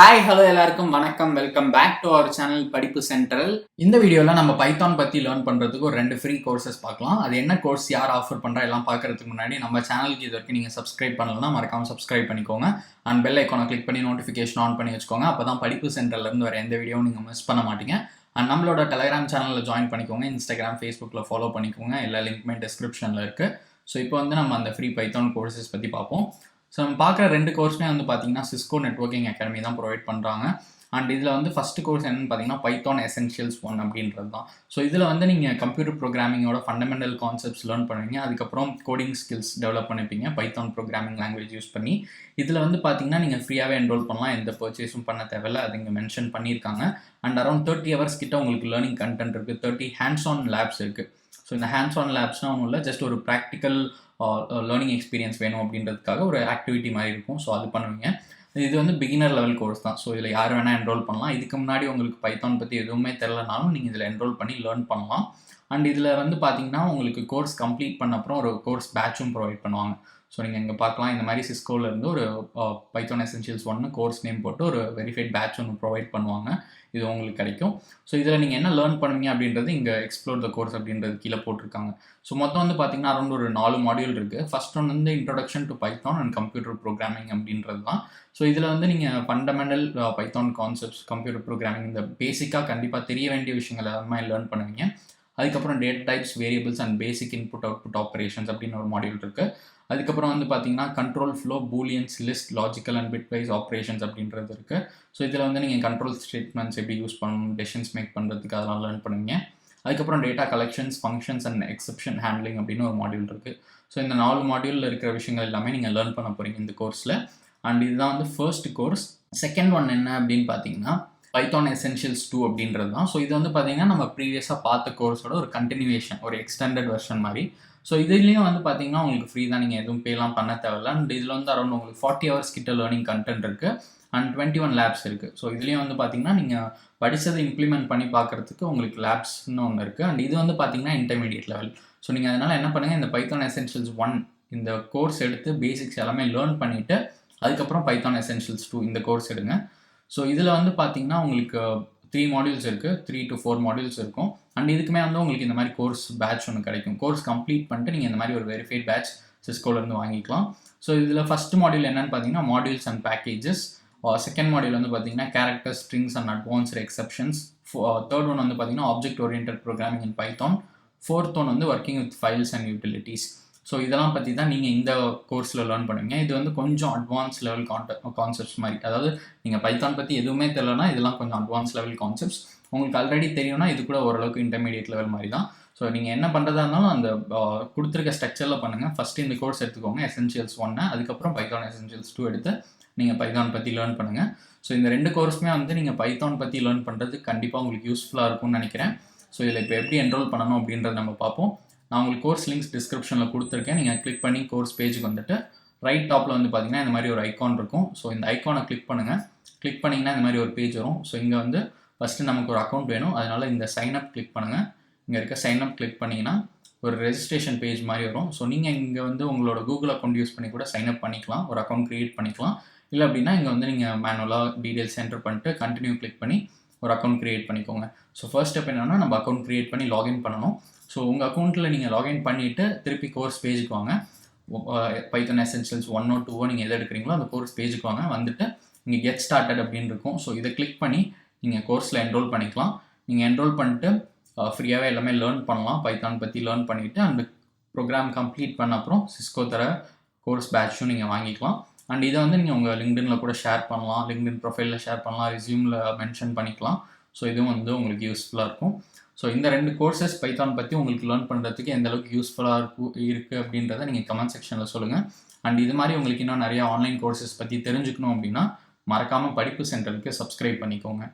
Hi hello எல்லாருக்கும் வணக்கம். Welcome back to our channel Padippu Central. இந்த வீடியோவில் நம்ம பைத்தான் பற்றி லேர்ன் பண்ணுறதுக்கு ஒரு 2 ஃப்ரீ கோர்சஸ் பார்க்கலாம். அது என்ன கோர்ஸ், யார் ஆஃபர் பண்ணுறா எல்லாம் பார்க்கறதுக்கு முன்னாடி நம்ம சேனலுக்கு இது வரைக்கும் நீங்கள் சப்ஸ்கிரைப் பண்ணலன்னா மறக்காமல் சப்ஸ்கிரைப் பண்ணிக்கோங்க. அண்ட் பெல் ஐக்கானை கிளிக் பண்ணி நோட்டிஃபிகேஷன் ஆன் பண்ணி வச்சுக்கோங்க. அப்போ தான் படிப்பு சென்டர்லேருந்து வர எந்த வீடியோவும் நீங்கள் மிஸ் பண்ண மாட்டீங்க. அண்ட் நம்மளோட டெலிகிராம் சேனலில் ஜாயின் பண்ணிக்கோங்க. இன்ஸ்டாகிராம், ஃபேஸ்புக்கில் ஃபாலோ பண்ணிக்கோங்க. எல்லா லிங்க்குமே டிஸ்கிரிப்ஷனில் இருக்குது. ஸோ இப்போ நம்ம அந்த ஃப்ரீ பைத்தான் கோர்சஸ் பற்றி பார்ப்போம். ஸோ நம்ம பார்க்குற 2 கோர்ஸுமே பார்த்தீங்கன்னா சிஸ்கோ நெட்வொர்க்கிங் அகாடமி தான் ப்ரொவைட் பண்ணுறாங்க. அண்ட் இதில் ஃபஸ்ட்டு கோர்ஸ் என்னென்னு பார்த்தீங்கன்னா பைத்தான் எசென்ஷியல்ஸ் 1 அப்படின்றது தான். ஸோ இதில் நீங்கள் கம்ப்யூட்டர் ப்ரோக்ராமிங்கோட ஃபண்டமெண்டல் கான்செப்ட்ஸ் லேர்ன் பண்ணுவீங்க. அதுக்கப்புறம் கோடிங் ஸ்கில்ஸ் டெவலப் பண்ணிப்பீங்க பைத்தான் ப்ரோக்ராமிங் லாங்குவேஜ் யூஸ் பண்ணி. இதில் பார்த்தீங்கன்னா நீங்கள் ஃப்ரீயாகவே என்ரோல் பண்ணலாம். எந்த பர்ச்சேஸும் பண்ண தேவையில்லை. அது இங்கே மென்ஷன் பண்ணியிருக்காங்க. அண்ட் அரௌண்ட் 30 ஹவர்ஸ் கிட்ட உங்களுக்கு லேர்னிங் கண்டென்ட் இருக்குது. 30 ஹேண்ட்ஸ் ஆன் லேப்ஸ் இருக்குது. ஸோ இந்த ஹேண்ட்ஸ் ஆன் லேப்ஸ்னால் ஒன்றும் இல்லை, ஜஸ்ட் ஒரு ப்ராக்டிக்கல் லேர்னிங் எக்ஸ்பீரியன்ஸ் வேணும் அப்படின்றதுக்காக ஒரு ஆக்டிவிட்டி மாதிரி இருக்கும். ஸோ அது பண்ணுவீங்க. இது பிகினர் லெவல் கோர்ஸ் தான். ஸோ இதில் யார் வேணால் என்ரோல் பண்ணலாம். இதுக்கு முன்னாடி உங்களுக்கு பைத்தான் பற்றி எதுவுமே தெரிலனாலும் நீங்கள் இதில் என்ரோல் பண்ணி லேர்ன் பண்ணலாம். அண்ட் இதில் பார்த்தீங்கன்னா உங்களுக்கு கோர்ஸ் கம்ப்ளீட் பண்ண அப்புறம் ஒரு கோர்ஸ் பேட்சும் ப்ரொவைட் பண்ணுவாங்க. ஸோ நீங்கள் இங்கே பார்க்கலாம், இந்த மாதிரி சிஸ்கோலேருந்து ஒரு பைத்தான் எசென்ஷியல்ஸ் 1 கோர்ஸ் நேம் போட்டு ஒரு வெரிஃபைட் பேட்ச் ஒன்று ப்ரொவைட் பண்ணுவாங்க. இது உங்களுக்கு கிடைக்கும். ஸோ இதில் நீங்கள் என்ன லேர்ன் பண்ணுவீங்க அப்படின்றது இங்கே எக்ஸ்ப்ளோர் த கோர்ஸ் அப்படின்றது கீழே போட்டிருக்காங்க. ஸோ மொத்தம் பார்த்தீங்கன்னா அரௌண்ட் ஒரு 4 மாடியூல் இருக்குது. First one introduction to Python and computer programming அப்படின்றது தான். ஸோ இதில் நீங்கள் fundamental Python concepts, computer programming, இந்த பேசிக்காக கண்டிப்பாக தெரிய வேண்டிய விஷயங்கள் எல்லாமே லேர்ன் பண்ணுவீங்க. அதுக்கப்புறம் data types, variables and basic input output operations அப்படின்னு ஒரு மாடியூல் இருக்குது. அதுக்கப்புறம் பார்த்தீங்கன்னா control flow, booleans, list, logical and bitwise operations அப்படின்றது இருக்குது. ஸோ இதில் நீங்கள் கண்ட்ரோல் ஸ்டேட்மெண்ட்ஸ் எப்படி யூஸ் பண்ணணும், டெசிஷன்ஸ் மேக் பண்ணுறதுக்கு அதெல்லாம் லேர்ன் பண்ணுவீங்க. அதுக்கப்புறம் data collections, functions and exception handling அப்படின்னு ஒரு மாடியூல் இருக்குது. ஸோ இந்த 4 மாடியூலில் இருக்கிற விஷயங்கள் எல்லாமே நீங்கள் லேர்ன் பண்ண போகிறீங்க இந்த கோர்ஸில். அண்ட் இதுதான் ஃபர்ஸ்ட் கோர்ஸ். செகண்ட் ஒன் என்ன அப்படின்னு பார்த்தீங்கன்னா பைத்தான் எசென்ஷியல்ஸ் 2 அப்படின்றது தான். ஸோ இது பார்த்தீங்கன்னா நம்ம ப்ரீவியஸாக பார்த்த கோர்ஸோட ஒரு கண்டினியூவேஷன், ஒரு எக்ஸ்டெண்டட் வெர்ஷன் மாதிரி. ஸோ இதுலேயும் பார்த்தீங்கன்னா உங்களுக்கு ஃப்ரீ தான், நீங்கள் எதுவும் பேலாம் பண்ண தேவையில்ல. அண்ட் இதில் அரௌண்ட் உங்களுக்கு 40 ஹவர்ஸ் கிட்ட லேர்னிங் கண்டென்ட் இருக்குது. அண்ட் 21 லேப்ஸ் இருக்குது. ஸோ இதுலேயும் பார்த்தீங்கன்னா நீங்கள் படித்ததை இம்ப்ளிமெண்ட் பண்ணி பார்க்குறதுக்கு உங்களுக்கு லேப்ஸ்னு ஒன்று இருக்குது. அண்ட் இது பார்த்தீங்கன்னா இன்டர்மீடியட் லெவல். ஸோ நீங்கள் அதனால் என்ன பண்ணுங்கள், இந்த பைத்தான் எசென்ஷியல்ஸ் 1 இந்த கோர்ஸ் எடுத்து பேசிக்ஸ் எல்லாமே லேர்ன் பண்ணிவிட்டு அதுக்கப்புறம் பைத்தான் எசென்ஷியல்ஸ் 2 இந்த கோர்ஸ் எடுங்க. ஸோ இதில் பார்த்தீங்கன்னா உங்களுக்கு 3 மாடியூல்ஸ் இருக்குது. 3 to 4 மாடியூல்ஸ் இருக்கும். அண்ட் இதுக்குமே உங்களுக்கு இந்த மாதிரி கோர்ஸ் பேட்ச் ஒன்று கிடைக்கும். கோர்ஸ் கம்ப்ளீட் பண்ணிட்டு நீங்கள் இந்த மாதிரி ஒரு வெரிஃபைட் பேட்ச் சிஸ்கோலேருந்து வாங்கிக்கலாம். ஸோ இதில் ஃபஸ்ட் மாடியூல் என்னென்னு பார்த்தீங்கன்னா modules and packages. Second module பார்த்தீங்கன்னா character, strings and advanced exceptions. Third one பார்த்தீங்கன்னா object oriented programming in python. Fourth one working with files and utilities. So இதெல்லாம் பற்றி தான் நீங்கள் இந்த கோர்ஸில் லேர்ன் பண்ணுவீங்க. இது கொஞ்சம் அட்வான்ஸ் லெவல் கான்செப்ட்ஸ் மாதிரி. அதாவது நீங்கள் பைத்தான் பற்றி எதுவுமே தெரியலனா இதெல்லாம் கொஞ்சம் அட்வான்ஸ் லெவல் கான்செப்ட்ஸ். உங்களுக்கு ஆல்ரெடி தெரியும்னா இது கூட ஓரளவுக்கு இன்டர்மீடியட் லெவல் மாதிரி தான். ஸோ நீங்கள் என்ன பண்ணுறதா இருந்தாலும் அந்த கொடுத்துருக்க ஸ்ட்ரக்சரில் பண்ணுங்கள். ஃபஸ்ட்டு இந்த கோர்ஸ் எடுத்துக்கோங்க, எசென்ஷியல்ஸ் 1. அதுக்கப்புறம் பைத்தான் எசென்ஷியல்ஸ் 2 எடுத்து நீங்கள் பைத்தான் பற்றி லேர்ன் பண்ணுங்கள். ஸோ இந்த 2 கோர்ஸுமே நீங்கள் பைத்தான் பற்றி லேர்ன் பண்ணுறது கண்டிப்பாக உங்களுக்கு யூஸ்ஃபுல்லாக இருக்கும்னு நினைக்கிறேன். ஸோ இதில் இப்போ எப்படி என்ரோல் பண்ணணும் அப்படின்றத நம்ம பார்ப்போம். நான் உங்களுக்கு கோர்ஸ் லிங்க்ஸ் டிஸ்கிரிப்ஷனில் கொடுத்துருக்கேன். நீங்கள் கிளிக் பண்ணி கோர்ஸ் பேஜுக்கு வந்துட்டு ரைட் டாப்பில் பார்த்தீங்கன்னா இந்த மாதிரி ஒரு ஐக்கான் இருக்கும். ஸோ இந்த ஐக்கானை கிளிக் பண்ணுங்கள். கிளிக் பண்ணிங்கன்னா இந்த மாதிரி ஒரு பேஜ் வரும். ஸோ இங்கே ஃபஸ்ட்டு நமக்கு ஒரு அக்கௌண்ட் வேணும். அதனால் இந்த சைன்அப் கிளிக் பண்ணுங்கள். இங்கே இருக்க சைன்அப் கிளிக் பண்ணிங்கன்னா ஒரு ரெஜிஸ்ட்ரேஷன் பேஜ் மாதிரி வரும். ஸோ நீங்கள் இங்கே உங்களோட கூகுள் அக்கௌண்ட் யூஸ் பண்ணி கூட சைன்அப் பண்ணிக்கலாம், ஒரு அக்கௌண்ட் க்ரியேட் பண்ணிக்கலாம். இல்லை அப்படின்னா இங்கே நீங்கள் மேனுவலாக டீட்டெயில்ஸ் என்டர் பண்ணிட்டு கண்டினியூ கிளிக் பண்ணி ஒரு அக்கௌண்ட் க்ரியேட் பண்ணிக்கோங்க. ஸோ ஃபர்ஸ்ட் ஸ்டெப் என்னென்னா நம்ம அக்கௌண்ட் க்ரியேட் பண்ணி லாகின் பண்ணணும். ஸோ உங்கள் அக்கௌண்ட்டில் நீங்கள் லாகின் பண்ணிவிட்டு திருப்பி கோர்ஸ் பேஜுக்கு வாங்க. பைத்தான் எசென்ஷியல்ஸ் 1 or 2 நீங்கள் எதை எடுக்கிறீங்களோ அந்த கோர்ஸ் பேஜுக்கு வாங்க. வந்துட்டு இங்கே கெட் ஸ்டார்டட் அப்படின்னு இருக்கும். ஸோ இதை கிளிக் பண்ணி நீங்கள் கோர்ஸில் என்ரோல் பண்ணிக்கலாம். நீங்கள் என்ரோல் பண்ணிட்டு ஃப்ரீயாகவே எல்லாமே லேர்ன் பண்ணலாம். பைத்தான் பற்றி லேர்ன் பண்ணிவிட்டு அந்த ப்ரோக்ராம் கம்ப்ளீட் பண்ண அப்புறம் சிஸ்கோ தர கோர்ஸ் பேட்சும் நீங்கள் வாங்கிக்கலாம். அண்ட் இதை நீங்கள் உங்கள் லிங்க்டினில் கூட ஷேர் பண்ணலாம், லிங்க்டின் ப்ரொஃபைலில் ஷேர் பண்ணலாம், ரெஸ்யூமில் மென்ஷன் பண்ணிக்கலாம். ஸோ இதுவும் உங்களுக்கு யூஸ்ஃபுல்லாக இருக்கும். ஸோ இந்த 2 கோர்சஸ் பைத்தான் பற்றி உங்களுக்கு லேர்ன் பண்ணுறதுக்கு எந்த அளவுக்கு யூஸ்ஃபுல்லாக இருக்குது அப்படின்றத நீங்கள் கமெண்ட் செக்ஷனில் சொல்லுங்கள். அண்ட் இது மாதிரி உங்களுக்கு இன்னும் நிறைய ஆன்லைன் கோர்சஸ் பற்றி தெரிஞ்சுக்கணும் அப்படின்னா மறக்காமல் படிப்பு சென்டருக்கு சப்ஸ்கிரைப் பண்ணிக்கோங்க.